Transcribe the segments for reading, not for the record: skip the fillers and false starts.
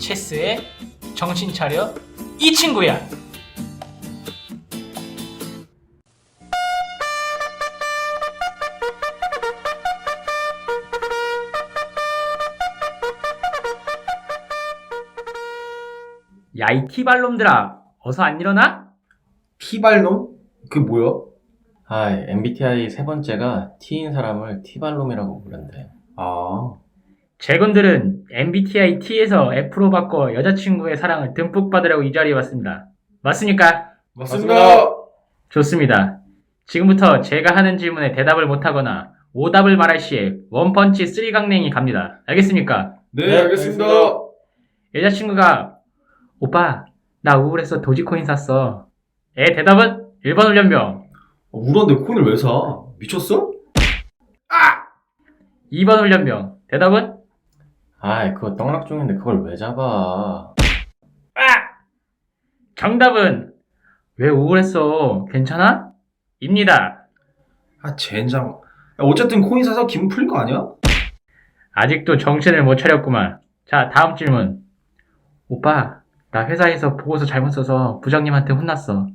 체스에 정신 차려 이 친구야. 야, 이 티발놈들아, 어서 안 일어나? 티발놈? 그게 뭐야? 아, MBTI 세 번째가 T인 사람을 T발놈이라고 부른대. 아, 제군들은 MBTI T에서 F로 바꿔 여자친구의 사랑을 듬뿍 받으려고 이 자리에 왔습니다. 맞습니까? 맞습니다. 좋습니다. 지금부터 제가 하는 질문에 대답을 못하거나 오답을 말할 시에 원펀치 쓰리강냉이 갑니다. 알겠습니까? 네, 알겠습니다. 여자친구가 오빠, 나 우울해서 도지코인 샀어. 대답은 1번 훈련병, 우울한데 코인을 왜 사? 미쳤어? 2번 훈련병. 대답은 아이, 그거 떡락종인데 그걸 왜 잡아? 정답은 왜 우울했어? 괜찮아? 입니다. 아, 젠장. 야, 어쨌든 코인 사서 기분 풀린 거 아니야? 아직도 정신을 못 차렸구만. 자, 다음 질문. 오빠, 나 회사에서 보고서 잘못 써서 부장님한테 혼났어.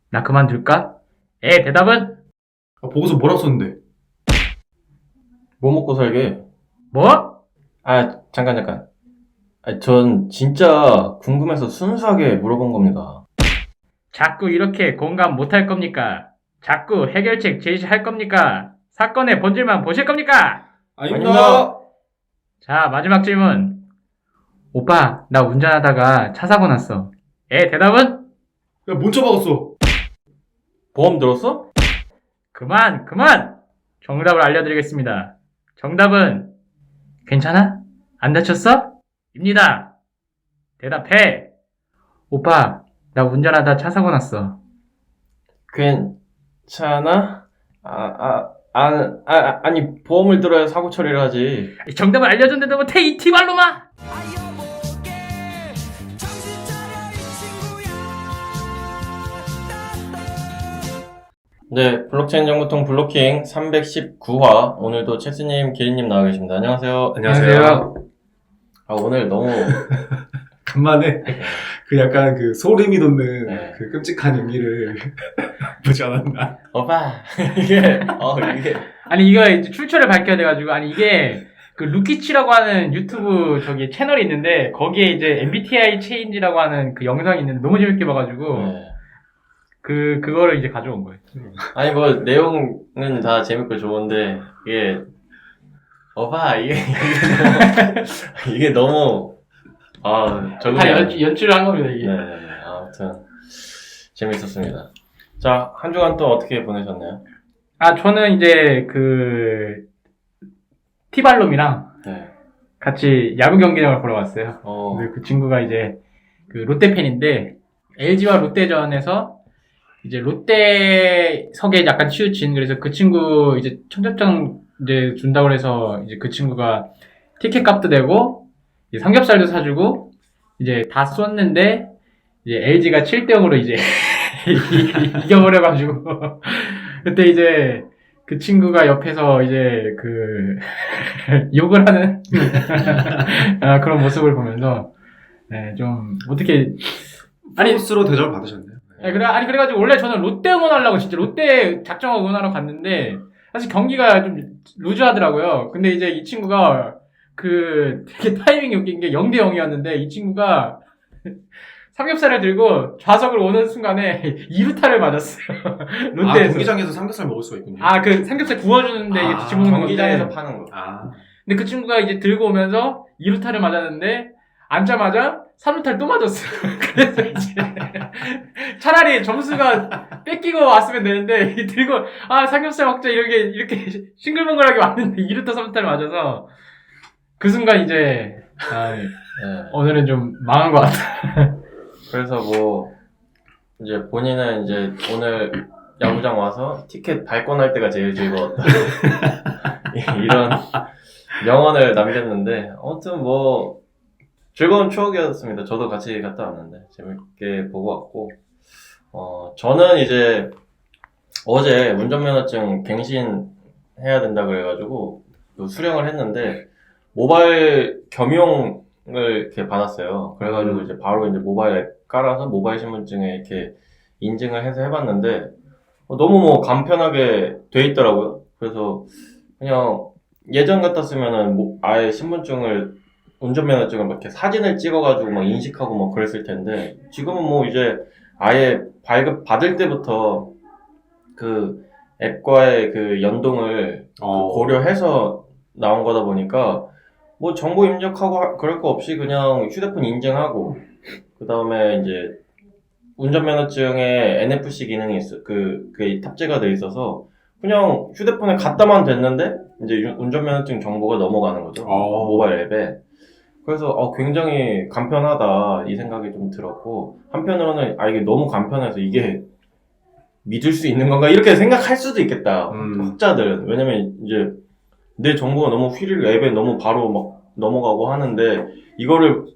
나 그만둘까? 대답은 아, 보고서 뭐라고 썼는데? 뭐 먹고 살게? 뭐? 아, 잠깐. 아, 전 진짜 궁금해서 순수하게 물어본 겁니다. 자꾸 이렇게 공감 못할 겁니까? 자꾸 해결책 제시할 겁니까? 사건의 본질만 보실 겁니까? 아닙니다. 자, 마지막 질문. 오빠, 나 운전하다가 차 사고 났어. 대답은? 야, 뭔 쳐박았어? 보험 들었어? 그만! 정답을 알려드리겠습니다. 정답은 괜찮아? 안 다쳤어? 입니다. 대답해. 오빠, 나 운전하다 차 사고 났어. 괜찮아? 아니, 보험을 들어야 사고 처리를 하지. 정답을 알려줬는데도 못해, 이 티발로마! 네, 블록체인 정보통 블로킹 319화. 오늘도 체스님, 기린님 나와 계십니다. 안녕하세요. 안녕하세요. 아, 오늘 너무, 간만에 그 약간 그 소름이 돋는 네. 그 끔찍한 연기를 보지 않았나? 오빠. 이게. 아니, 이거 이제 출처를 밝혀야 돼가지고, 아니, 이게, 그, 루키치라고 하는 유튜브 저기 채널이 있는데, 거기에 이제 MBTI 체인지라고 하는 그 영상이 있는데, 너무 재밌게 봐가지고, 네. 그거를 이제 가져온 거예요. 아니, 뭐, 내용은 다 재밌고 좋은데, 이게, 오빠, 이게 너무, 적응이 다 안 돼. 연출을 한 겁니다, 이게. 네, 아무튼, 재밌었습니다. 자, 한 주간 또 어떻게 보내셨나요? 저는 이제 티발롬이랑 네. 같이 야구 경기장을 보러 갔어요. 근데 그 친구가 이제 그 롯데 팬인데 LG와 롯데전에서 이제 롯데석에 약간 치우친, 그래서 그 친구 이제 청첩장 이제 준다고 해서 이제 그 친구가 티켓 값도 내고 이제 삼겹살도 사주고 이제 다 쏘았는데 이제 LG가 7대0으로 이제 이겨버려가지고 그때 이제 그 친구가 옆에서 이제 욕을 하는 그런 모습을 보면서 좀 어떻게 스로 대접을 받으셨네요. 그래가지고 원래 저는 롯데 응원하려고 진짜 롯데 작정하고 응원하러 갔는데 사실 경기가 좀 루즈하더라고요. 근데 이제 이 친구가 되게 타이밍이 웃긴 게 0대0이었는데 이 친구가 삼겹살을 들고 좌석을 오는 순간에 2루타를 맞았어요. 롯데에서. 경기장에서 삼겹살 먹을 수가 있군요. 그 삼겹살 구워주는데 이게 집어넣는 건데. 경기장에서 파는 거. 근데 그 친구가 이제 들고 오면서 2루타를 맞았는데 앉자마자 3루타를 또 맞았어요. 그래서 이제 차라리 점수가 뺏기고 왔으면 되는데 들고 삼겹살 먹자 이렇게 싱글벙글하게 왔는데 2루타 3루타를 맞아서 그 순간 이제 오늘은 좀 망한 것 같아. 그래서 뭐, 이제 본인은 이제 오늘 야구장 와서 티켓 발권할 때가 제일 즐거웠다. 이런 명언을 남겼는데, 아무튼 뭐, 즐거운 추억이었습니다. 저도 같이 갔다 왔는데, 재밌게 보고 왔고, 저는 이제 어제 운전면허증 갱신해야 된다 그래가지고, 수령을 했는데, 모바일 겸용 이렇게 받았어요. 그래가지고 이제 바로 이제 모바일 앱 깔아서 모바일 신분증에 이렇게 인증을 해서 해봤는데 너무 뭐 간편하게 돼 있더라고요. 그래서 그냥 예전 같았으면은 뭐 아예 신분증을 운전면허증을 막 이렇게 사진을 찍어가지고 막 인식하고 뭐 그랬을 텐데 지금은 뭐 이제 아예 발급 받을 때부터 그 앱과의 그 연동을 그 고려해서 나온 거다 보니까 뭐 정보 입력하고 그럴 거 없이 그냥 휴대폰 인증하고 그 다음에 이제 운전면허증에 NFC 기능이 있어 그게 탑재가 돼 있어서 그냥 휴대폰에 갖다만 댔는데 이제 운전면허증 정보가 넘어가는 거죠. 모바일 앱에. 그래서 굉장히 간편하다 이 생각이 좀 들었고 한편으로는 이게 너무 간편해서 이게 믿을 수 있는 건가 이렇게 생각할 수도 있겠다. 학자들은. 왜냐면 이제 내 정보가 너무 휘리를 앱에 너무 바로 막 넘어가고 하는데 이거를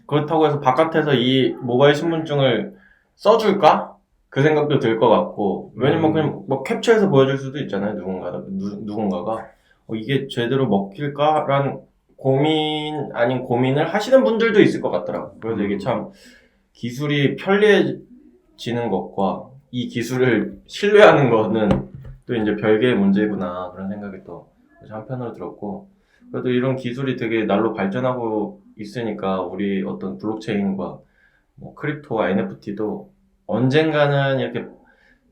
그렇다고 해서 바깥에서 이 모바일 신분증을 써줄까? 그 생각도 들 것 같고 왜냐면 그냥 뭐 캡처해서 보여줄 수도 있잖아요. 누군가가 이게 제대로 먹힐까라는 고민 아닌 고민을 하시는 분들도 있을 것 같더라고요. 그래서 이게 참 기술이 편리해지는 것과 이 기술을 신뢰하는 거는 또 이제 별개의 문제구나 그런 생각이 또 한편으로 들었고 그래도 이런 기술이 되게 날로 발전하고 있으니까 우리 어떤 블록체인과 뭐 크립토와 NFT도 언젠가는 이렇게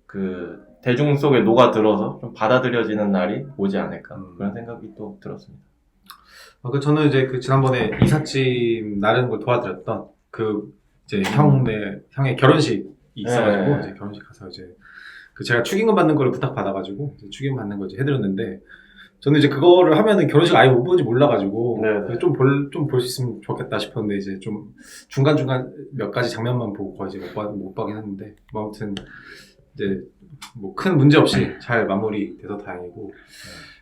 그 대중 속에 녹아들어서 좀 받아들여지는 날이 오지 않을까 그런 생각이 또 들었습니다. 저는 이제 그 지난번에 이삿짐 나르는 걸 도와드렸던 그 이제 형의 결혼식이 있어가지고 이제 결혼식 가서 이제 그 제가 축의금 받는 거를 부탁받아가지고 이제 축의금 받는 거 이제 해드렸는데 저는 이제 그거를 하면은 결혼식 아예 못 보는지 몰라가지고 좀 볼 수 있으면 좋겠다 싶었는데 이제 좀 중간중간 몇 가지 장면만 보고 거의 이제 못 봐긴 했는데 뭐 아무튼 이제 뭐 큰 문제 없이 잘 마무리돼서 다행이고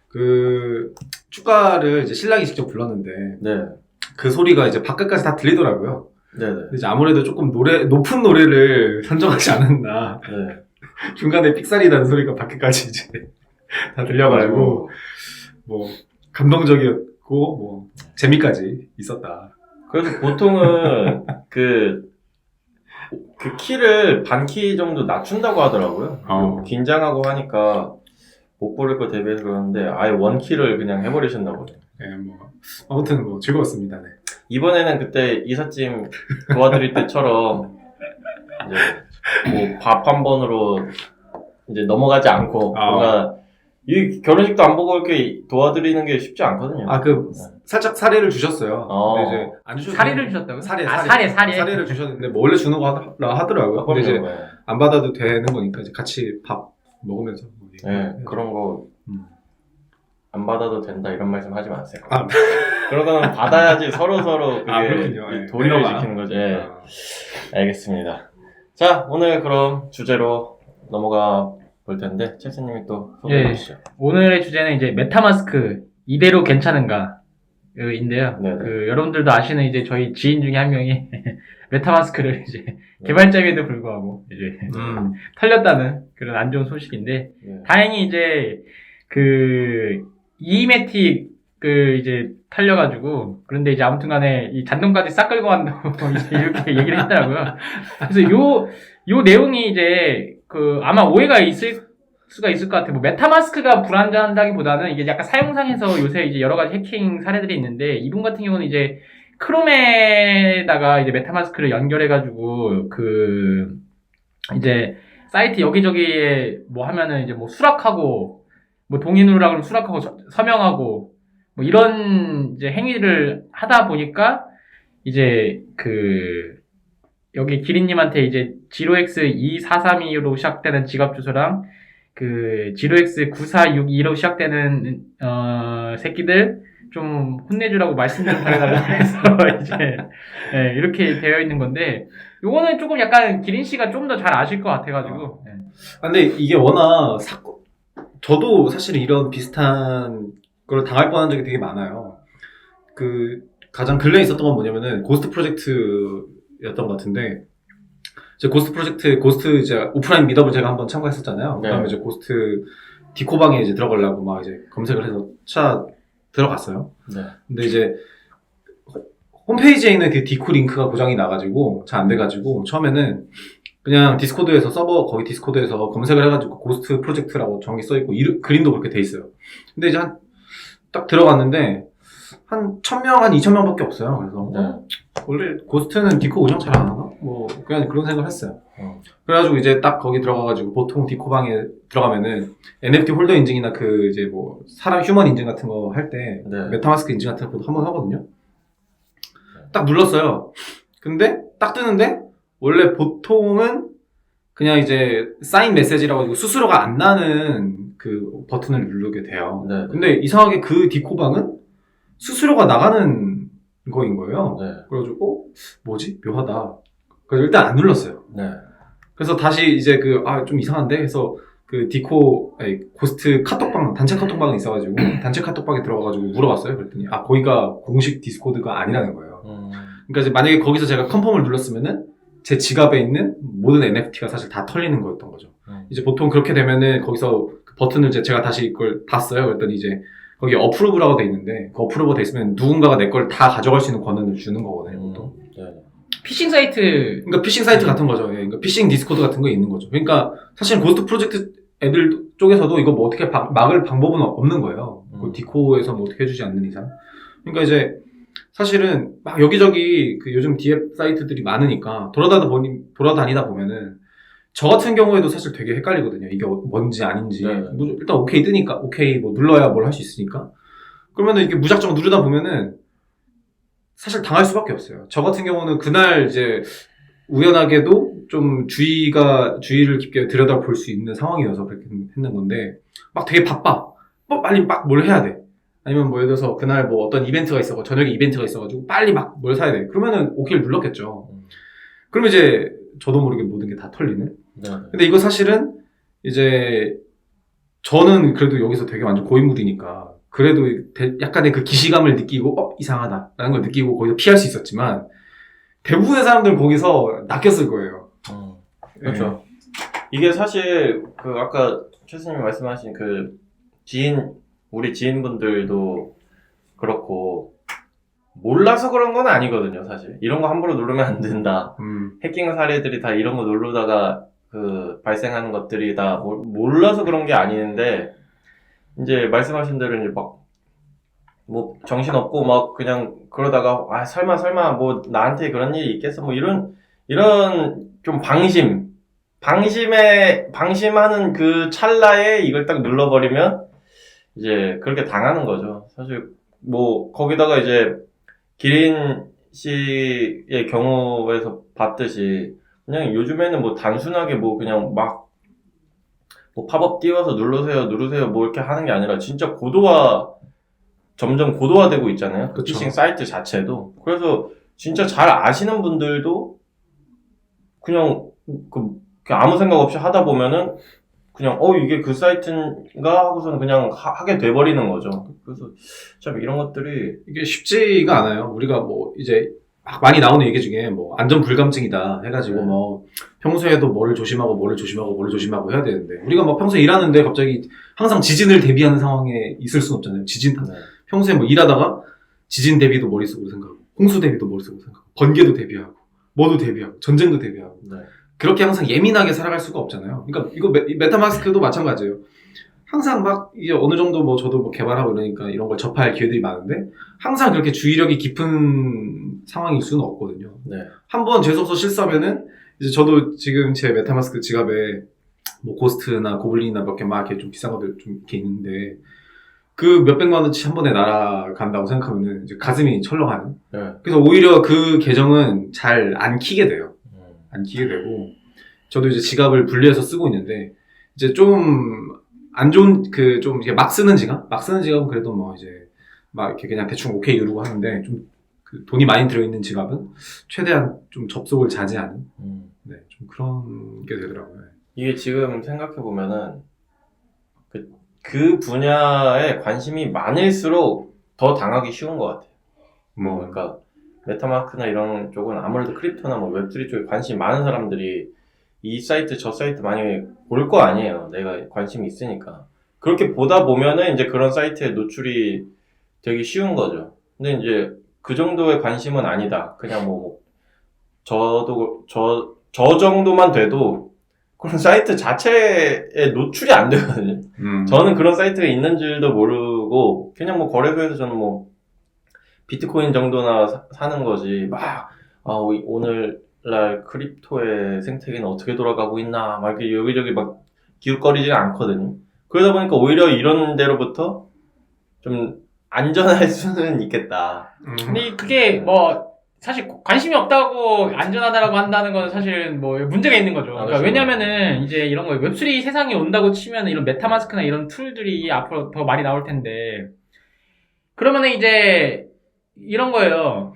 그 축가를 이제 신랑이 직접 불렀는데 그 소리가 이제 밖까지 다 들리더라고요. 근데 이제 아무래도 조금 높은 노래를 선정하지 않았나. 중간에 삑사리 나는 소리가 밖까지 이제 다 들려가지고 뭐 감동적이었고 뭐 재미까지 있었다. 그래서 보통은 그 키를 반 키 정도 낮춘다고 하더라고요. 긴장하고 하니까 못 부를 거 대비해서 그러는데 아예 원키를 그냥 해버리신다고 그래요. 네, 뭐 아무튼 뭐 즐거웠습니다. 네. 이번에는 그때 이삿짐 도와드릴 때처럼 이제 뭐 밥 한 번으로 이제 넘어가지 않고 뭔가 이 결혼식도 안 보고 이렇게 도와드리는 게 쉽지 않거든요. 살짝 사례를 주셨어요. 근데 이제 안 주셔도 사례를 주셨다고요? 사례를 주셨는데 뭐 원래 주는 거 하더라고요. 근데 이제 안 받아도 되는 거니까 이제 같이 밥 먹으면서 그런 거 안 받아도 된다 이런 말씀 하지 마세요. 그런 거는 받아야지 서로 그게 도리를 지키는 거죠. 알겠습니다. 자, 오늘 그럼 주제로 넘어가 볼 텐데 첼스님이 또 소개해 주시죠. 오늘의 주제는 이제 메타마스크 이대로 괜찮은가 인데요. 그 여러분들도 아시는 이제 저희 지인 중에 한 명이 메타마스크를 이제 개발자임에도 불구하고 이제 털렸다는 그런 안 좋은 소식인데 다행히 이제 그 이메틱을 이제 털려가지고 그런데 이제 아무튼간에 이 잔돈까지 싹 끌고 간다고 이제 이렇게 얘기를 했더라고요. 그래서 요 내용이 이제 그 아마 오해가 있을 수가 있을 것 같아요. 뭐 메타마스크가 불안전하다기보다는 이게 약간 사용상에서 요새 이제 여러 가지 해킹 사례들이 있는데 이분 같은 경우는 이제 크롬에다가 이제 메타마스크를 연결해가지고 그 이제 사이트 여기저기에 뭐 하면은 이제 뭐 수락하고 뭐 동의 누르라 그러면 수락하고 서명하고 뭐 이런 이제 행위를 하다 보니까 이제 그 여기 기린님한테 이제 0x2432로 시작되는 지갑 주소랑 그 0x9462로 시작되는 새끼들 좀 혼내주라고 말씀 좀 전해달라고 해서 이제 이렇게 되어 있는 건데 요거는 조금 약간 기린 씨가 좀 더 잘 아실 것 같아가지고. 근데 이게 워낙 저도 사실 이런 비슷한 걸 당할 뻔한 적이 되게 많아요. 그 가장 근래에 있었던 건 뭐냐면은 고스트 프로젝트였던 것 같은데 고스트 이제 오프라인 미더블 제가 한번 참가했었잖아요. 그다음에 이제 고스트 디코방에 이제 들어가려고 막 이제 검색을 해서 들어갔어요. 근데 이제 홈페이지에 있는 그 디코 링크가 고장이 나가지고 잘 안 돼가지고 처음에는 그냥 디스코드에서 거기 디스코드에서 검색을 해가지고 고스트 프로젝트라고 정의 써있고 그림도 그렇게 돼 있어요. 근데 이제 딱 들어갔는데 한 1000명, 한 2000명 밖에 없어요. 그래서 원래 고스트는 디코 운영 잘 안 하나? 뭐 그냥 그런 생각을 했어요. 그래가지고 이제 딱 거기 들어가가지고 보통 디코방에 들어가면은 NFT 홀더 인증이나 그 이제 뭐 사람 휴먼 인증 같은 거 할 때 메타마스크 인증 같은 것도 한번 하거든요. 딱 눌렀어요. 근데 딱 뜨는데 원래 보통은 그냥 이제 사인 메시지라고 해가지고 수수료가 안 나는 그 버튼을 누르게 돼요. 근데 이상하게 그 디코방은 수수료가 나가는 거인 거예요. 그래가지고 뭐지? 묘하다. 그래서 일단 안 눌렀어요. 그래서 다시 이제 좀 이상한데 해서 그 고스트 카톡방, 단체 카톡방이 있어가지고 단체 카톡방에 들어가가지고 물어봤어요. 그랬더니 거기가 공식 디스코드가 아니라는 거예요. 그러니까 이제 만약에 거기서 제가 컨펌을 눌렀으면은 제 지갑에 있는 모든 NFT가 사실 다 털리는 거였던 거죠. 이제 보통 그렇게 되면은 거기서 그 버튼을 제가 다시 그걸 봤어요. 그랬더니 이제 거기 어프로브라고 돼 있는데 그 어프로브 돼 있으면 누군가가 내 걸 다 가져갈 수 있는 권한을 주는 거거든요. 보통. 피싱 사이트. 그러니까 피싱 사이트 같은 거죠. 그러니까 피싱 디스코드 같은 거 있는 거죠. 그러니까 사실 고스트 프로젝트 애들 쪽에서도 이거 뭐 어떻게 막을 방법은 없는 거예요. 그 디코에서 뭐 어떻게 해주지 않는 이상. 그러니까 이제 사실은 막 여기저기 그 요즘 DF 사이트들이 많으니까 돌아다니다 보면은 저 같은 경우에도 사실 되게 헷갈리거든요. 이게 뭔지 아닌지. 뭐 일단 오케이 뜨니까 오케이 뭐 눌러야 뭘 할 수 있으니까. 그러면은 이렇게 무작정 누르다 보면은 사실 당할 수밖에 없어요. 저 같은 경우는 그날 이제 우연하게도 좀 주의를 깊게 들여다볼 수 있는 상황이어서 그렇게 했는 건데 막 되게 바빠. 빨리 막 뭘 해야 돼. 아니면 뭐 예를 들어서 그날 뭐 어떤 이벤트가 있어가지고 저녁에 이벤트가 있어가지고 빨리 막 뭘 사야 돼. 그러면은 오케이를 눌렀겠죠. 그러면 이제 저도 모르게 모든 게 다 털리는. 근데 이거 사실은 이제 저는 그래도 여기서 되게 완전 고인물이니까 그래도 약간의 그 기시감을 느끼고 이상하다라는 걸 느끼고 거기서 피할 수 있었지만 대부분의 사람들은 거기서 낚였을 거예요. 그렇죠. 이게 사실 그 아까 최수님이 말씀하신 그 우리 지인분들도 그렇고 몰라서 그런 건 아니거든요, 사실. 이런 거 함부로 누르면 안 된다. 해킹 사례들이 다 이런 거 누르다가 발생하는 것들이 다 몰라서 그런 게 아닌데, 이제 말씀하신 대로 이제 뭐 정신없고 막 그냥 그러다가 설마 뭐 나한테 그런 일이 있겠어 뭐 이런 좀 방심하는 그 찰나에 이걸 딱 눌러버리면 이제 그렇게 당하는 거죠. 사실 뭐 거기다가 이제 기린 씨의 경우에서 봤듯이 그냥 요즘에는 뭐 단순하게 뭐 그냥 막 뭐 팝업 띄워서 누르세요 뭐 이렇게 하는 게 아니라 진짜 점점 고도화되고 있잖아요. 그 피싱 사이트 자체도. 그래서 진짜 잘 아시는 분들도 그냥 아무 생각 없이 하다 보면은 그냥 이게 그 사이트인가 하고서는 그냥 하게 돼버리는 거죠. 그래서 참 이런 것들이 이게 쉽지가 않아요. 우리가 뭐 이제 막 많이 나오는 얘기 중에 뭐 안전 불감증이다 해가지고 뭐 평소에도 뭐를 조심하고 해야 되는데 우리가 뭐 평소에 일하는데 갑자기 항상 지진을 대비하는 상황에 있을 수는 없잖아요. 평소에 뭐 일하다가 지진 대비도 머릿속으로 생각하고 홍수 대비도 머릿속으로 생각하고 번개도 대비하고 뭐도 대비하고 전쟁도 대비하고 그렇게 항상 예민하게 살아갈 수가 없잖아요. 그러니까 이거 메타마스크도 마찬가지예요. 항상 막 이게 어느 정도 뭐 저도 뭐 개발하고 이러니까 이런 걸 접할 기회들이 많은데 항상 그렇게 주의력이 깊은 상황일 수는 없거든요. 한번 재수없어 실수하면은 이제 저도 지금 제 메타마스크 지갑에 뭐 고스트나 고블린이나 몇 개 막 이렇게 좀 비싼 것들 좀 이렇게 있는데 그 몇백만 원치 한 번에 날아간다고 생각하면은 이제 가슴이 철렁하는. 그래서 오히려 그 계정은 잘 안 키게 돼요. 안 키게 되고 저도 이제 지갑을 분리해서 쓰고 있는데 이제 좀 안 좋은 좀 이렇게 막 쓰는 지갑은 그래도 뭐 이제 막 이렇게 그냥 대충 오케이 누르고 하는데 좀 그 돈이 많이 들어있는 지갑은 최대한 좀 접속을 자제하는 좀 그런 게 되더라고요. 이게 지금 생각해 보면은 그 분야에 관심이 많을수록 더 당하기 쉬운 것 같아요. 그러니까 메타마스크나 이런 쪽은 아무래도 크립토나 뭐 웹3 쪽에 관심이 많은 사람들이 이 사이트 저 사이트 많이 볼 거 아니에요. 내가 관심이 있으니까. 그렇게 보다 보면은 이제 그런 사이트에 노출이 되기 쉬운 거죠. 근데 이제 그 정도의 관심은 아니다. 그냥 저 정도만 돼도 그런 사이트 자체에 노출이 안 되거든요. 저는 그런 사이트가 있는 줄도 모르고, 그냥 거래소에서 저는 비트코인 정도나 사는 거지, 오늘날 크립토의 생태계는 어떻게 돌아가고 있나, 이렇게 여기저기 기웃거리지가 않거든요. 그러다 보니까 오히려 이런 데로부터 좀 안전할 수는 있겠다. 근데 그게 사실 관심이 없다고 안전하다라고 한다는 건 사실 문제가 있는 거죠. 그러니까 그렇죠. 왜냐면은 이제 이런 거 웹3 세상이 온다고 치면 이런 메타마스크나 이런 툴들이 앞으로 더 많이 나올 텐데, 그러면은 이제 이런 거예요.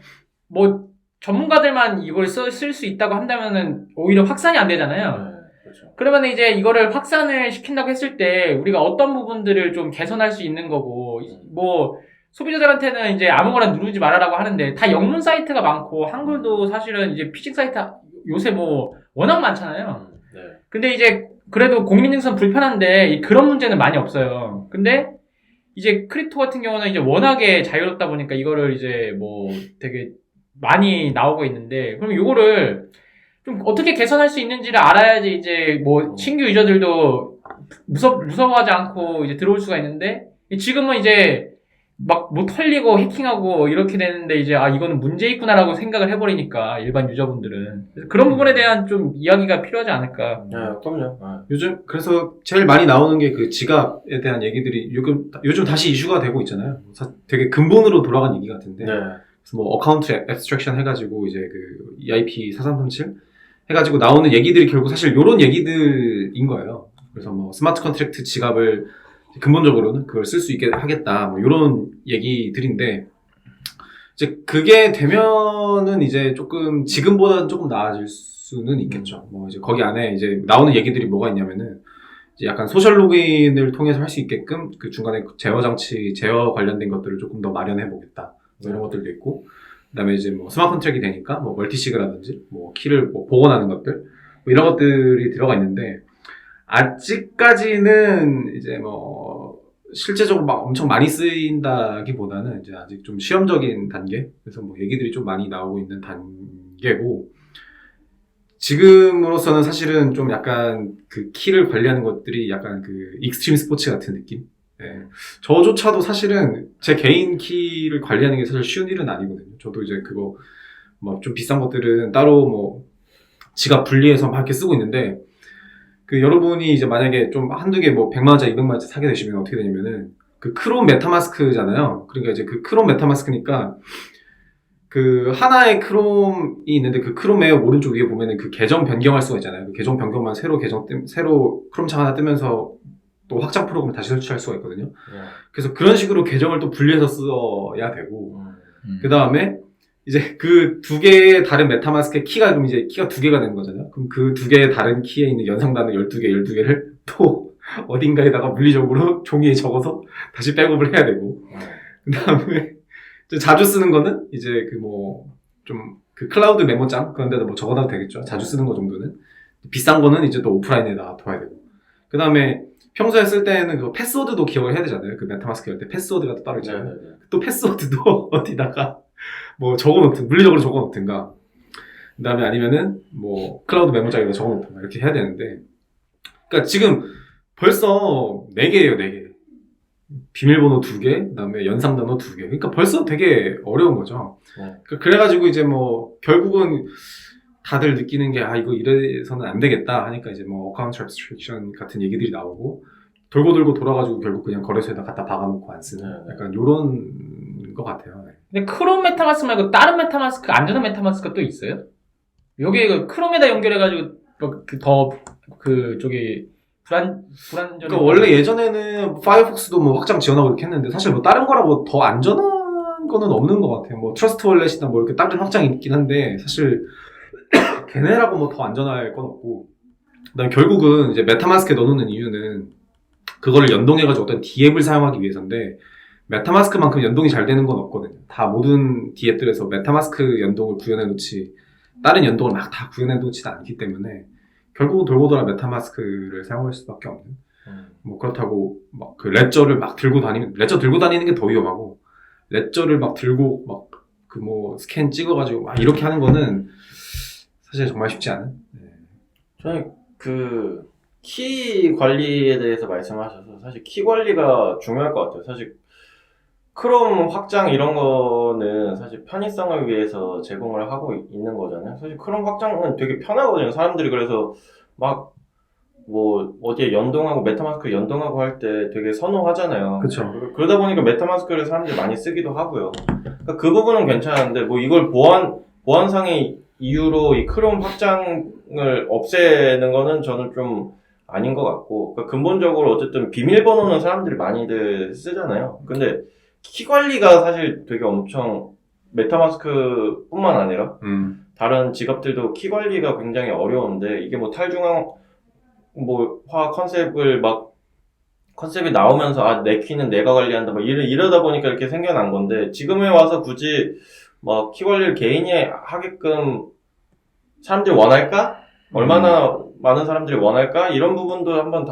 전문가들만 이걸 쓸 수 있다고 한다면은 오히려 확산이 안 되잖아요. 네, 그렇죠. 그러면 이제 이거를 확산을 시킨다고 했을 때 우리가 어떤 부분들을 좀 개선할 수 있는 거고, 소비자들한테는 이제 아무거나 누르지 말아라고 하는데 다 영문 사이트가 많고 한글도 사실은 이제 피싱 사이트 요새 워낙 많잖아요. 네. 근데 이제 그래도 공인인증선 불편한데 그런 문제는 많이 없어요. 근데 이제 크립토 같은 경우는 이제 워낙에 자유롭다 보니까 이거를 이제 되게 많이 나오고 있는데, 그럼 이거를 좀 어떻게 개선할 수 있는지를 알아야지 이제 신규 유저들도 무서워하지 않고 이제 들어올 수가 있는데, 지금은 이제 털리고 해킹하고 이렇게 되는데 이제 이거는 문제 있구나라고 생각을 해버리니까 일반 유저분들은. 그래서 그런 부분에 대한 좀 이야기가 필요하지 않을까. 네, 그럼요. 요즘 그래서 제일 많이 나오는 게 그 지갑에 대한 얘기들이 요즘 다시 이슈가 되고 있잖아요. 되게 근본으로 돌아간 얘기 같은데. 네. 그래서 어카운트 앱스트랙션 해가지고 이제 그 EIP 4337 해가지고 나오는 얘기들이 결국 사실 요런 얘기들인 거예요. 그래서 스마트 컨트랙트 지갑을 근본적으로는 그걸 쓸 수 있게 하겠다, 요런 얘기들인데, 이제 그게 되면은 이제 조금 지금보다는 조금 나아질 수는 있겠죠. 이제 거기 안에 이제 나오는 얘기들이 뭐가 있냐면은, 이제 약간 소셜 로그인을 통해서 할 수 있게끔 그 중간에 제어 관련된 것들을 조금 더 마련해 보겠다, 이런 것들도 있고, 그다음에 이제 스마트 컨트랙이 되니까 멀티시그라든지 키를 복원하는 것들, 이런 것들이 들어가 있는데, 아직까지는 이제 실제적으로 엄청 많이 쓰인다기보다는 이제 아직 좀 시험적인 단계, 그래서 얘기들이 좀 많이 나오고 있는 단계고, 지금으로서는 사실은 좀 약간 그 키를 관리하는 것들이 약간 그 익스트림 스포츠 같은 느낌? 예. 저조차도 사실은 제 개인 키를 관리하는 게 사실 쉬운 일은 아니거든요. 저도 이제 그거 좀 비싼 것들은 따로 지갑 분리해서 막 이렇게 쓰고 있는데, 여러분이 이제 만약에 좀 한두 개 100만원짜리, 200만원짜리 사게 되시면 어떻게 되냐면은, 그 크롬 메타마스크잖아요. 그러니까 이제 그 크롬 메타마스크니까, 그 하나의 크롬이 있는데 그 크롬의 오른쪽 위에 보면은 그 계정 변경할 수가 있잖아요. 그 계정 변경만 새로 크롬 창 하나 뜨면서 또 확장 프로그램 다시 설치할 수가 있거든요. 그래서 그런 식으로 계정을 또 분리해서 써야 되고, 그 다음에 이제 그 두 개의 다른 메타마스크의 그럼 이제 키가 두 개가 되는 거잖아요. 그럼 그 두 개의 다른 키에 있는 연상단어 12개를 또 어딘가에다가 물리적으로 종이에 적어서 다시 백업을 해야 되고, 그 다음에 자주 쓰는 거는 이제 그 클라우드 메모장 그런 데다 적어놔도 되겠죠. 자주 쓰는 거 정도는. 비싼 거는 이제 또 오프라인에다 둬야 되고. 그 다음에 평소에 쓸 때는 그 패스워드도 기억을 해야 되잖아요. 그 메타마스크 열 때 패스워드가 또 따로 있잖아요. 네네네. 또 패스워드도 어디다가 물리적으로 적어놓든가, 그 다음에 아니면은 클라우드 메모장에다 적어놓든가 이렇게 해야 되는데, 그러니까 지금 벌써 4개예요, 4개. 비밀번호 2개, 그 다음에 연상단어 2개. 그러니까 벌써 되게 어려운 거죠. 그래가지고 이제 결국은 다들 느끼는 게, 이거 이래서는 안 되겠다 하니까 이제 어카운트 앱스트랙션 같은 얘기들이 나오고, 돌고 돌아가지고 결국 그냥 거래소에다 갖다 박아놓고 안 쓰는, 약간 요런 것 같아요. 근데 크롬 메타마스크 말고 다른 메타마스크, 안전한 메타마스크가 또 있어요? 여기 그 크롬에다 연결해가지고 저기 불안전. 그러니까 원래 예전에는 파이어폭스도 확장 지원하고 이렇게 했는데, 사실 다른 거라고 더 안전한 거는 없는 것 같아요. 트러스트 월렛이나 이렇게 다른 확장이 있긴 한데, 사실 걔네라고 더 안전할 건 없고, 그다음에 결국은 이제 메타마스크에 넣어놓는 이유는 그거를 연동해가지고 어떤 D앱을 사용하기 위해서인데, 메타마스크만큼 연동이 잘 되는 건 없거든요. 다 모든 D앱들에서 메타마스크 연동을 구현해놓지 다른 연동을 막 다 구현해놓지도 않기 때문에 결국은 돌고 돌아 메타마스크를 사용할 수밖에 없는. 그렇다고 그 레저를 막 들고 다니는 게 더 위험하고, 레저를 막 들고 그 뭐 스캔 찍어가지고 막 이렇게 하는 거는 사실 정말 쉽지 않은. 네. 저는 그 키 관리에 대해서 말씀하셔서 사실 키 관리가 중요할 것 같아요. 사실 크롬 확장 이런 거는 사실 편의성을 위해서 제공을 하고 있는 거잖아요. 사실 크롬 확장은 되게 편하거든요. 사람들이 그래서 막 뭐 어디에 연동하고 메타마스크 연동하고 할 때 되게 선호하잖아요. 그쵸. 그러다 보니까 메타마스크를 사람들이 많이 쓰기도 하고요. 그러니까 그 부분은 괜찮은데 뭐 이걸 보안상의 이유로 이 크롬 확장을 없애는 거는 저는 좀 아닌 것 같고, 그러니까 근본적으로 어쨌든 비밀번호는 사람들이 많이들 쓰잖아요. 근데 키 관리가 사실 되게 엄청 메타마스크뿐만 아니라 다른 지갑들도 키 관리가 굉장히 어려운데, 이게 뭐 탈중앙화 컨셉이 나오면서 내 키는 내가 관리한다 막 이러다 보니까 이렇게 생겨난 건데, 지금에 와서 굳이 막 키 관리를 개인이 하게끔 사람들이 원할까? 얼마나 많은 사람들이 원할까? 이런 부분도 한번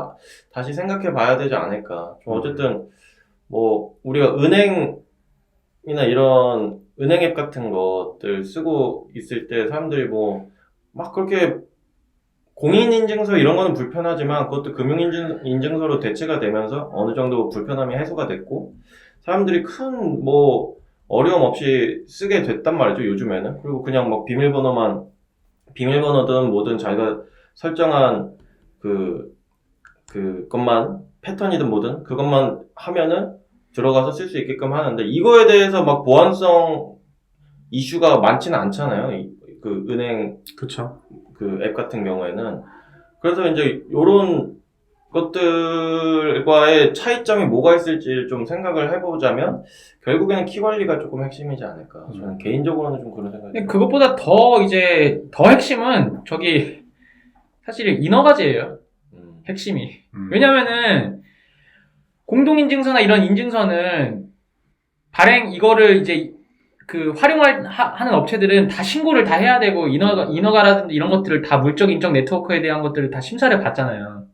다시 생각해 봐야 되지 않을까. 좀 어쨌든 뭐 우리가 은행이나 이런 은행 앱 같은 것들 쓰고 있을 때 사람들이 뭐 막 그렇게 공인인증서 이런 거는 불편하지만 그것도 금융인증서로 대체가 되면서 어느 정도 불편함이 해소가 됐고, 사람들이 큰 뭐 어려움 없이 쓰게 됐단 말이죠, 요즘에는. 그리고 그냥 막 비밀번호든 뭐든 자기가 설정한 그것만, 패턴이든 뭐든 그것만 하면은 들어가서 쓸 수 있게끔 하는데, 이거에 대해서 막 보안성 이슈가 많지는 않잖아요. 그 은행 그쵸. 그 앱 같은 경우에는. 그래서 이제 요런 것들과의 차이점이 뭐가 있을지 좀 생각을 해보자면 결국에는 키 관리가 조금 핵심이지 않을까. 저는 개인적으로는 좀 그런 생각이 근데 들어요. 그것보다 더 핵심은 사실 인허가제예요. 핵심이. 왜냐면은 공동인증서나 이런 인증서는 이거를 이제 하는 업체들은 다 신고를 다 해야 되고, 인허가라든지 이런 것들을 다 물적 인적 네트워크에 대한 것들을 다 심사를 받잖아요.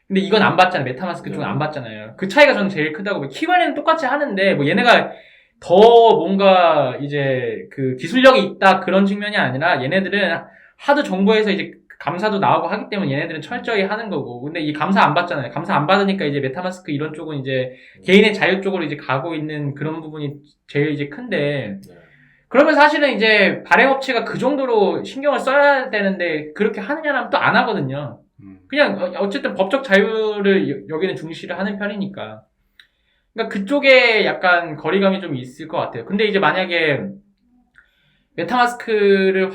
근데 이건 안 받잖아요. 메타마스크 쪽은 안 받잖아요. 그 차이가 저는 제일 크다고. 키 관리는 똑같이 하는데, 뭐 얘네가 더 뭔가 이제 그 기술력이 있다 그런 측면이 아니라, 얘네들은 하도 정부에서 이제 감사도 나오고 하기 때문에 얘네들은 철저히 하는 거고. 근데 이 감사 안 받잖아요. 감사 안 받으니까 이제 메타마스크 이런 쪽은 이제 개인의 자유 쪽으로 이제 가고 있는 그런 부분이 제일 이제 큰데, 그러면 사실은 이제 발행업체가 그 정도로 신경을 써야 되는데 그렇게 하느냐면 또 안 하거든요. 그냥 어쨌든 법적 자유를 여기는 중시를 하는 편이니까. 그러니까 그쪽에 약간 거리감이 좀 있을 것 같아요. 근데 이제 만약에 메타마스크를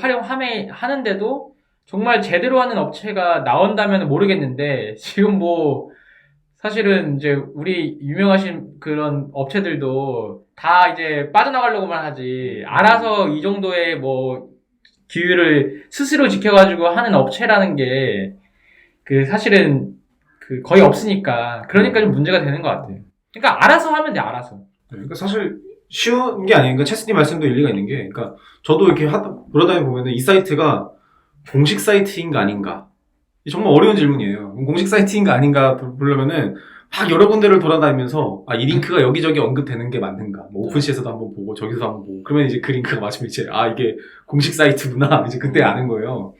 하는데도 정말 제대로 하는 업체가 나온다면 모르겠는데, 지금 뭐 사실은 이제 우리 유명하신 그런 업체들도 다 이제 빠져나가려고만 하지, 알아서 이 정도의 뭐 기율을 스스로 지켜가지고 하는 업체라는 게 사실은 거의 없으니까. 그러니까 좀 문제가 되는 것 같아요. 그러니까 알아서 하면 돼, 알아서. 그러니까 사실 쉬운 게 아니에요. 그러니까 체스님 말씀도 일리가 있는 게, 그러니까 저도 이렇게 돌아다니 보면은 이 사이트가 공식 사이트인가 아닌가, 정말 어려운 질문이에요. 공식 사이트인가 아닌가 보려면은 막 여러 군데를 돌아다니면서 이 링크가 여기저기 언급되는 게 맞는가, 뭐 오픈시에서도 한번 보고 저기서 한번 보고, 그러면 이제 그 링크가 맞으면 이제 이게 공식 사이트구나 이제 그때 아는 거예요.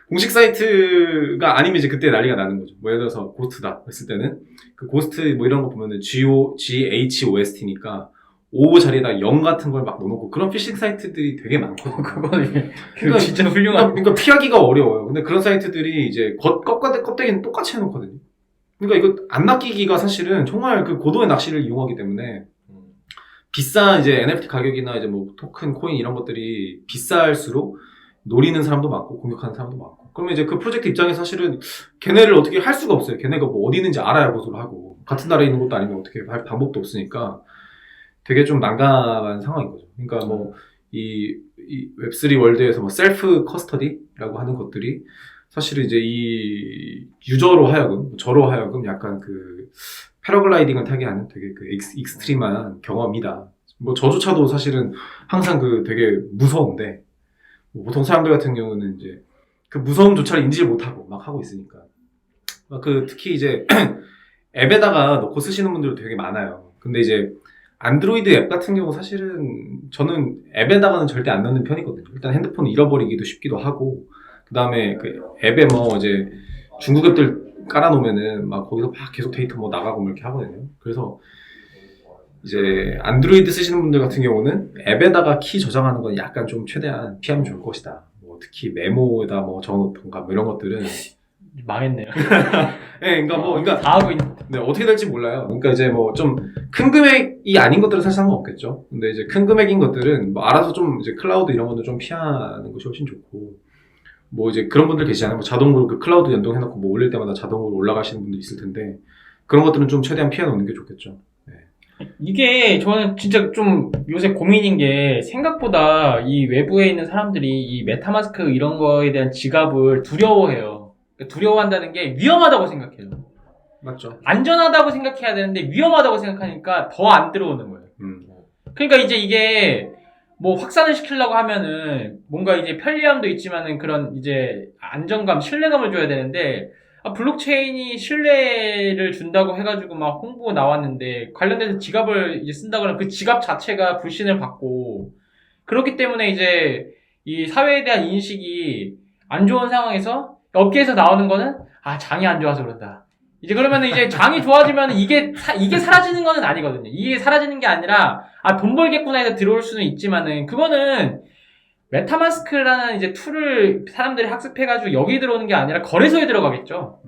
공식 사이트가 아니면 이제 그때 난리가 나는 거죠. 뭐 예를 들어서 고스트다 했을 때는 그 고스트 뭐 이런 거 보면은 GHOST니까 O 자리에다 0 같은 걸 막 넣어놓고, 그런 피싱 사이트들이 되게 많거든요. 그거는 그러니까 진짜 훌륭한. 그러니까 피하기가 어려워요. 근데 그런 사이트들이 이제 껍데기는 똑같이 해놓거든요. 그러니까 이거 안 낚이기가 사실은 정말 그 고도의 낚시를 이용하기 때문에, 비싼 이제 NFT 가격이나 이제 뭐 토큰, 코인 이런 것들이 비쌀수록 노리는 사람도 많고 공격하는 사람도 많고, 그러면 이제 그 프로젝트 입장에서 사실은 걔네를 어떻게 할 수가 없어요. 걔네가 뭐 어디 있는지 알아야 보도를 하고, 같은 나라에 있는 것도 아니면 어떻게 할 방법도 없으니까 되게 좀 난감한 상황인 거죠. 그러니까 뭐 이 웹3 월드에서 뭐 셀프 커스터디라고 하는 것들이 사실은 이제 이 유저로 하여금, 저로 하여금 약간 패러글라이딩을 타게 하는 되게 익스트림한 경험이다. 뭐 저조차도 사실은 항상 되게 무서운데, 뭐 보통 사람들 같은 경우는 이제 그 무서움조차를 인지를 못하고 막 하고 있으니까. 특히 이제 앱에다가 넣고 쓰시는 분들도 되게 많아요. 근데 이제 안드로이드 앱 같은 경우 사실은 저는 앱에다가는 절대 안 넣는 편이거든요. 일단 핸드폰 잃어버리기도 쉽기도 하고, 그 다음에 그 앱에 뭐 이제 중국 앱들 깔아놓으면은 막 거기서 막 계속 데이터 뭐 나가고 뭐 이렇게 하거든요. 그래서 이제 안드로이드 쓰시는 분들 같은 경우는 앱에다가 키 저장하는 건 약간 좀 최대한 피하면 좋을 것이다. 뭐 특히 메모에다 뭐 적어놓던가 뭐 이런 것들은 망했네요. 네, 그러니까 다 하고 있는. 네, 어떻게 될지 몰라요. 그러니까 이제 뭐 좀 큰 금액이 아닌 것들은 사실 상관없겠죠. 근데 이제 큰 금액인 것들은 뭐 알아서 좀 이제 클라우드 이런 것도 좀 피하는 것이 훨씬 좋고, 뭐 이제 그런 분들 계시잖아요. 뭐 자동으로 그 클라우드 연동해놓고 뭐 올릴 때마다 자동으로 올라가시는 분도 있을 텐데, 그런 것들은 좀 최대한 피해놓는 게 좋겠죠. 네. 이게 저는 진짜 좀 요새 고민인 게 생각보다 이 외부에 있는 사람들이 이 메타마스크 이런 거에 대한 지갑을 두려워해요. 그러니까 두려워한다는 게 위험하다고 생각해요. 맞죠. 안전하다고 생각해야 되는데 위험하다고 생각하니까 더 안 들어오는 거예요. 그러니까 이제 이게 뭐 확산을 시키려고 하면은 뭔가 이제 편리함도 있지만은 그런 이제 안정감, 신뢰감을 줘야 되는데, 블록체인이 신뢰를 준다고 해가지고 막 홍보 나왔는데 관련돼서 지갑을 이제 쓴다 그러면 그 지갑 자체가 불신을 받고, 그렇기 때문에 이제 이 사회에 대한 인식이 안 좋은 상황에서 업계에서 나오는 거는 장이 안 좋아서 그런다. 이제 그러면은 이제 장이 좋아지면 이게 사라지는 거는 아니거든요. 이게 사라지는 게 아니라 돈 벌겠구나 해서 들어올 수는 있지만은 그거는 메타마스크라는 이제 툴을 사람들이 학습해가지고 여기 들어오는 게 아니라 거래소에 들어가겠죠.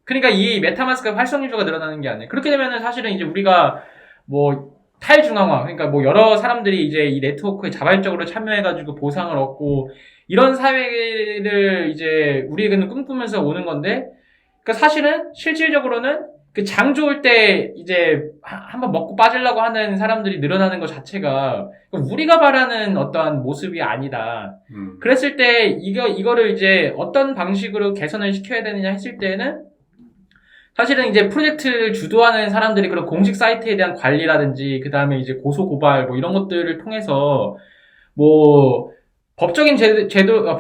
그러니까 이 메타마스크 활성유저가 늘어나는 게 아니에요. 그렇게 되면은 사실은 이제 우리가 뭐 탈중앙화, 그러니까 뭐 여러 사람들이 이제 이 네트워크에 자발적으로 참여해가지고 보상을 얻고 이런 사회를 이제 우리에게는 꿈꾸면서 오는 건데, 그러니까 사실은 실질적으로는 그 장 좋을 때 이제 한번 먹고 빠지려고 하는 사람들이 늘어나는 것 자체가 우리가 바라는 어떠한 모습이 아니다. 그랬을 때 이거를 이제 어떤 방식으로 개선을 시켜야 되느냐 했을 때는 사실은 이제 프로젝트를 주도하는 사람들이 그런 공식 사이트에 대한 관리라든지 그 다음에 이제 고소 고발 뭐 이런 것들을 통해서 뭐 법적인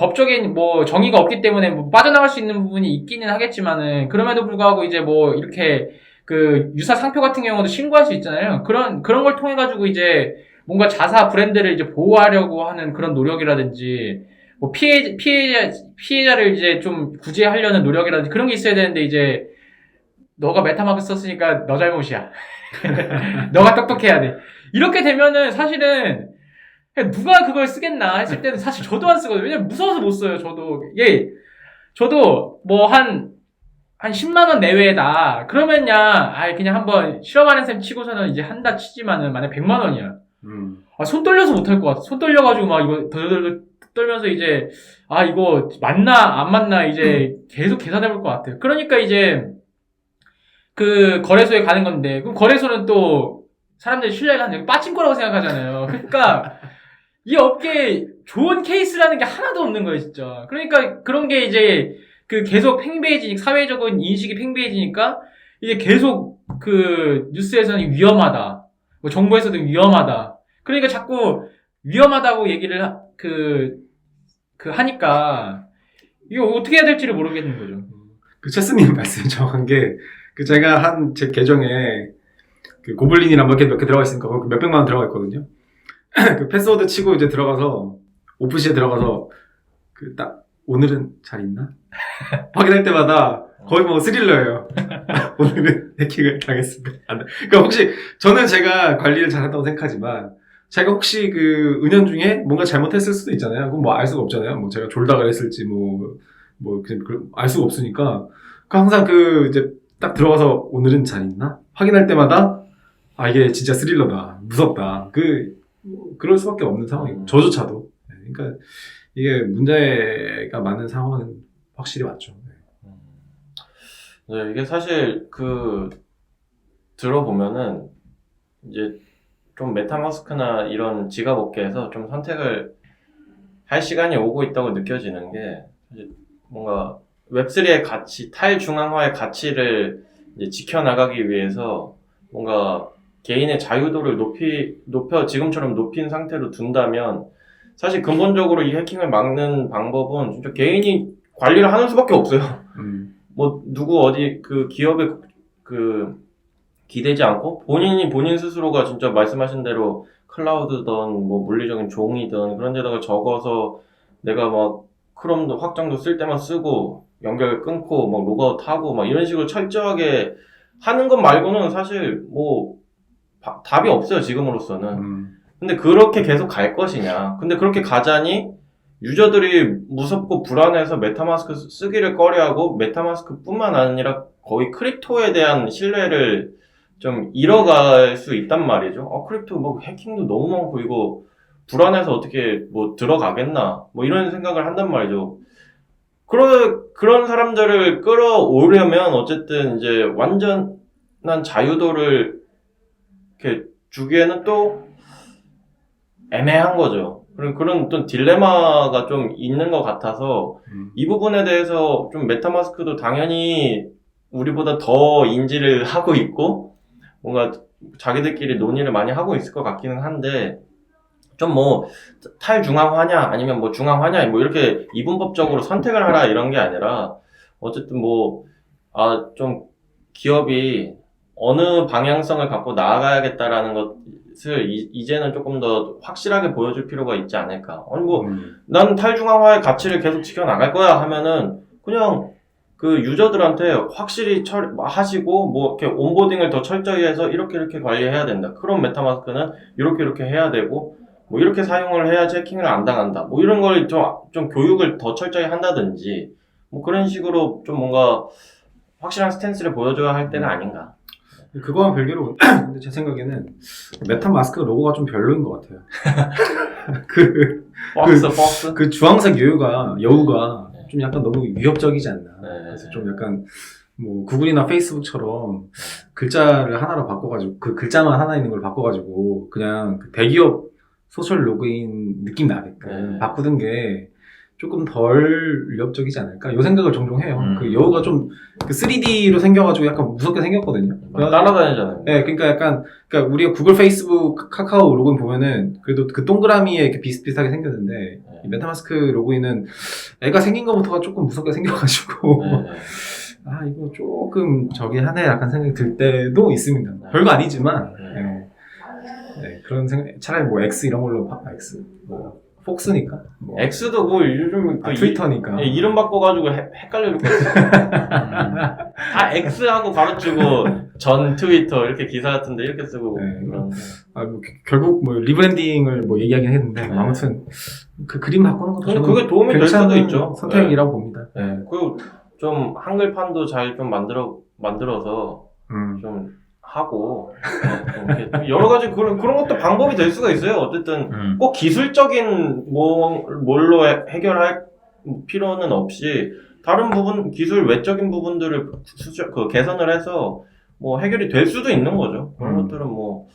법적인 뭐 정의가 없기 때문에 뭐 빠져나갈 수 있는 부분이 있기는 하겠지만은, 그럼에도 불구하고 이제 뭐 이렇게 그 유사 상표 같은 경우도 신고할 수 있잖아요. 그런 걸 통해 가지고 이제 뭔가 자사 브랜드를 이제 보호하려고 하는 그런 노력이라든지, 뭐 피해자를 이제 좀 구제하려는 노력이라든지 그런 게 있어야 되는데, 이제 너가 메타마스크 썼으니까 너 잘못이야. 너가 똑똑해야 돼. 이렇게 되면은 사실은 누가 그걸 쓰겠나 했을 때는 사실 저도 안 쓰거든요. 왜냐면 무서워서 못 써요, 저도. 저도 뭐 한 10만원 내외다. 그러면야, 그냥 한번 실험하는 셈 치고서는 이제 한다 치지만은, 만약에 100만원이야. 손 떨려서 못 할 것 같아. 손 떨려가지고 막 이거 덜덜덜 떨면서 이제, 이거 맞나, 안 맞나, 이제 계속 계산해볼 것 같아요. 그러니까 이제, 그 거래소에 가는 건데, 그럼 거래소는 또 사람들이 신뢰를 하는 게 빠친코라고 생각하잖아요. 그러니까, 이 업계에 좋은 케이스라는 게 하나도 없는 거예요, 진짜. 그러니까 그런 게 이제 그 계속 팽배해지니까, 사회적인 인식이 팽배해지니까 이게 계속 그 뉴스에서는 위험하다, 뭐 정부에서도 위험하다. 그러니까 자꾸 위험하다고 얘기를 하니까 이거 어떻게 해야 될지를 모르겠는 거죠. 그 체스님 말씀 정확한 게, 그 제가 제 계정에 그 고블린이랑 몇 개 들어가 있으니까 거기 몇백만 원 들어가 있거든요. 그 패스워드 치고 이제 들어가서 오프시에 들어가서 그 딱 오늘은 잘 있나? 확인할 때마다 거의 뭐 스릴러예요. 오늘은 해킹을 당했습니다. 그러니까 혹시 저는 제가 관리를 잘한다고 생각하지만, 제가 혹시 그 은연중에 뭔가 잘못했을 수도 있잖아요. 그건 뭐 알 수가 없잖아요. 뭐 제가 졸다가 했을지 그냥 알 수가 없으니까. 항상 이제 딱 들어가서 오늘은 잘 있나? 확인할 때마다 이게 진짜 스릴러다, 무섭다. 그럴 수밖에 없는 상황이고, 저조차도. 그러니까 이게 문제가 많은 상황은 확실히 맞죠. 네, 이게 사실 들어보면은 이제 좀 메타마스크나 이런 지갑 업계에서 좀 선택을 할 시간이 오고 있다고 느껴지는 게, 이제 뭔가 웹3의 가치, 탈중앙화의 가치를 이제 지켜나가기 위해서 뭔가 개인의 자유도를 높여 지금처럼 높인 상태로 둔다면, 사실 근본적으로 이 해킹을 막는 방법은 진짜 개인이 관리를 하는 수밖에 없어요. 뭐 누구 어디 그 기업의 기대지 않고 본인 스스로가 진짜 말씀하신 대로 클라우드든 뭐 물리적인 종이든 그런 데다가 적어서 내가 막 크롬도 확장도 쓸 때만 쓰고 연결 끊고 막 로그아웃 하고 막 이런 식으로 철저하게 하는 것 말고는 사실 뭐 답이 없어요, 지금으로서는. 근데 그렇게 계속 갈 것이냐. 근데 그렇게 가자니 유저들이 무섭고 불안해서 메타마스크 쓰기를 꺼려하고 메타마스크뿐만 아니라 거의 크립토에 대한 신뢰를 좀 잃어갈 수 있단 말이죠. 크립토 뭐 해킹도 너무 많고 이거 불안해서 어떻게 뭐 들어가겠나 뭐 이런 생각을 한단 말이죠. 그런 사람들을 끌어오려면 어쨌든 이제 완전한 자유도를 이렇게 주기에는 또 애매한 거죠. 그런 또 딜레마가 좀 있는 것 같아서 이 부분에 대해서 좀 메타마스크도 당연히 우리보다 더 인지를 하고 있고 뭔가 자기들끼리 논의를 많이 하고 있을 것 같기는 한데 좀 뭐 탈중앙화냐 아니면 뭐 중앙화냐 뭐 이렇게 이분법적으로 선택을 하라 이런 게 아니라 어쨌든 뭐 좀 기업이 어느 방향성을 갖고 나아가야겠다라는 것을 이제는 조금 더 확실하게 보여줄 필요가 있지 않을까. 아니 뭐 난 탈중앙화의 가치를 계속 지켜나갈 거야 하면은 그냥 그 유저들한테 확실히 하시고 뭐 이렇게 온보딩을 더 철저히 해서 이렇게 관리해야 된다. 크롬 메타마스크는 이렇게 해야 되고 뭐 이렇게 사용을 해야지 해킹을 안 당한다. 뭐 이런 걸 좀 교육을 더 철저히 한다든지 뭐 그런 식으로 좀 뭔가 확실한 스탠스를 보여줘야 할 때가 아닌가. 그거와 별개로 근데 제 생각에는 메타마스크 로고가 좀 별로인 것 같아요. 그 주황색 여우가 좀 약간 너무 위협적이지 않나. 그래서 좀 약간 뭐 구글이나 페이스북처럼 글자를 하나로 바꿔가지고 그 글자만 하나 있는 걸 바꿔가지고 그냥 그 대기업 소셜 로그인 느낌 나게끔 바꾸는 게 조금 덜 위협적이지 않을까? 요 생각을 종종 해요. 그 여우가 좀 그 3D로 생겨가지고 약간 무섭게 생겼거든요. 날아다니잖아요. 네, 그러니까 우리가 구글, 페이스북, 카카오 로그인 보면은 그래도 그 동그라미에 이렇게 비슷비슷하게 생겼는데 이 메타마스크 로그인은 애가 생긴 것부터가 조금 무섭게 생겨가지고 이거 조금 저기 하네 약간 생각이 들 때도 있습니다. 별거 아니지만 그런 생각. 차라리 뭐 X 이런 걸로 X 뭐 폭스니까. 뭐. X도 뭐 요즘 트위터니까. 이름 바꿔가지고 헷갈려 죽겠어. 다 X하고 가로치고 전 트위터 이렇게 기사 같은데 이렇게 쓰고. 뭐 결국 뭐 리브랜딩을 뭐 얘기하긴 했는데 아무튼 그 그림 바꾸는 것도 저는 그게 도움이 될 수도 있죠. 선택이라고 봅니다. 그리고 좀 한글판도 잘 좀 만들어서 좀 하고 좀 여러 가지 그런 것도 방법이 될 수가 있어요. 어쨌든 꼭 기술적인 뭘로 해결할 필요는 없이 다른 부분 기술 외적인 부분들을 개선을 해서 뭐 해결이 될 수도 있는 거죠. 그런 것들은 뭐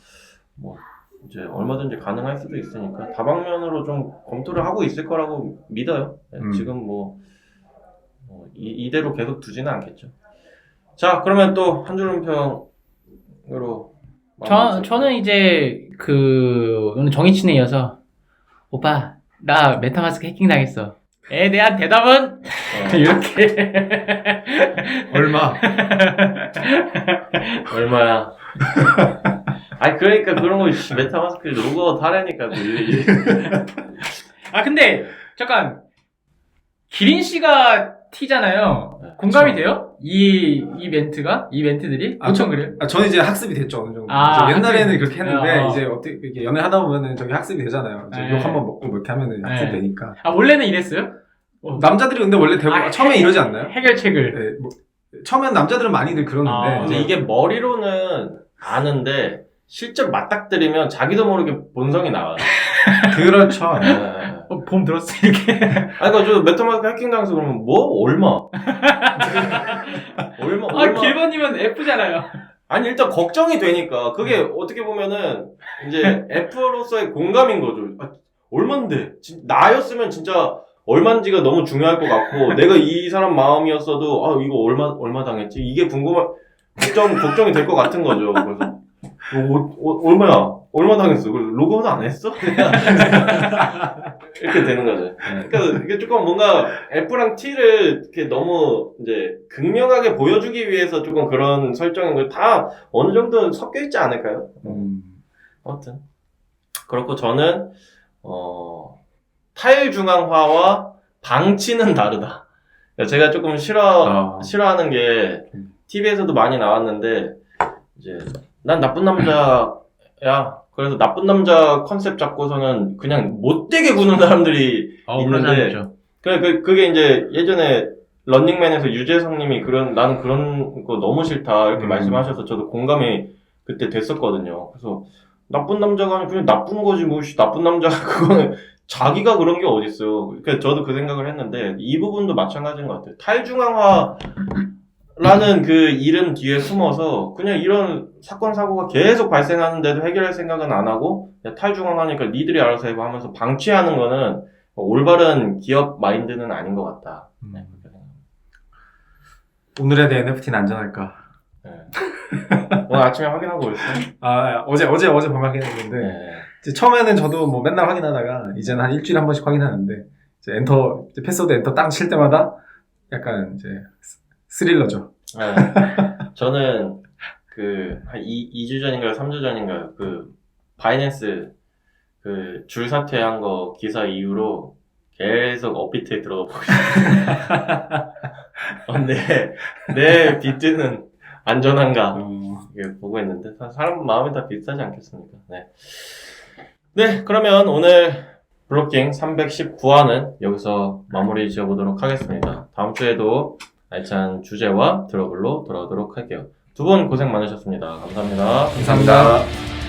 이제 얼마든지 가능할 수도 있으니까 다방면으로 좀 검토를 하고 있을 거라고 믿어요. 지금 이대로 계속 두지는 않겠죠. 자, 그러면 또 한 줄로 평으로 저는 이제 오늘 정의친에 이어서 오빠 나 메타마스크 해킹 당했어. 에 대한 대답은 이렇게 얼마야? 그러니까 그런 거 메타마스크 로고 다르니까. 근데 잠깐 기린 씨가 T잖아요. 공감이 돼요? 이 멘트들이? 보통 그래요? 저는 이제 학습이 됐죠, 어느 정도. 옛날에는 그렇게 했는데, 이제 어떻게, 이렇게 연애 하다 보면은 저기 학습이 되잖아요. 이제 욕 한번 먹고 뭐 이렇게 하면은 학습이 되니까. 원래는 이랬어요? 남자들이 근데 원래 대부분, 처음에 이러지 않나요? 해결책을. 처음엔 남자들은 많이들 그러는데. 근데 이게 머리로는 아는데, 실제로 맞닥뜨리면 자기도 모르게 본성이 나와요. 그렇죠. 봄 들었어, 이렇게. 그러니까 저 메타마스크 해킹 당해서 그러면 얼마? 길버님은 F잖아요. 아니, 일단 걱정이 되니까. 그게 어떻게 보면은, 이제 F로서의 공감인 거죠. 얼만데? 나였으면 진짜 얼만지가 너무 중요할 것 같고, 내가 이 사람 마음이었어도, 이거 얼마 당했지? 이게 걱정이 될 것 같은 거죠. 그래서, 얼마야? 얼마 당했어? 로그아웃 안 했어? 이렇게 되는 거죠. 그러니까 이게 조금 뭔가 F랑 T를 이렇게 너무 이제 극명하게 보여주기 위해서 조금 그런 설정인 걸 다 어느 정도 섞여 있지 않을까요? 아무튼 그렇고 저는 탈중앙화와 방치는 다르다. 그러니까 제가 조금 싫어하는 게 TV에서도 많이 나왔는데 이제 난 나쁜 남자야. 그래서 나쁜 남자 컨셉 잡고서는 그냥 못되게 구는 사람들이 있는데 그게 이제 예전에 런닝맨에서 유재석님이 나는 그런 거 너무 싫다 이렇게 말씀하셔서 저도 공감이 그때 됐었거든요. 그래서 나쁜 남자가 아니라 그냥 나쁜 거지 뭐 나쁜 남자가 그거는 자기가 그런 게 어딨어요. 그러니까 저도 그 생각을 했는데 이 부분도 마찬가지인 것 같아요. 탈중앙화라는 그 이름 뒤에 숨어서 그냥 이런 사건 사고가 계속 발생하는데도 해결할 생각은 안 하고 탈중앙화니까 니들이 알아서 해봐 하면서 방치하는 거는 올바른 기업 마인드는 아닌 것 같다. 네, 오늘의 내 NFT는 안전할까? 네. 오늘 아침에 확인하고 있어요. 어제 밤에 확인했는데 네. 이제 처음에는 저도 뭐 맨날 확인하다가 이제는 한 일주일에 한 번씩 확인하는데 이제 패스워드 엔터 땅 칠 때마다 약간 이제 스릴러죠. 네. 저는 한 2주 전인가요? 3주 전인가요? 바이낸스 줄 사퇴한 거 기사 이후로 계속 업비트에 들어가 보고 있어요. 내 비트는 안전한가? 이게 보고 있는데, 사람 마음이 다 비슷하지 않겠습니까? 네. 네, 그러면 오늘 블로킹 319화는 여기서 마무리 지어보도록 하겠습니다. 다음 주에도 알찬 주제와 드러블로 돌아오도록 할게요. 두 분 고생 많으셨습니다. 감사합니다. 감사합니다.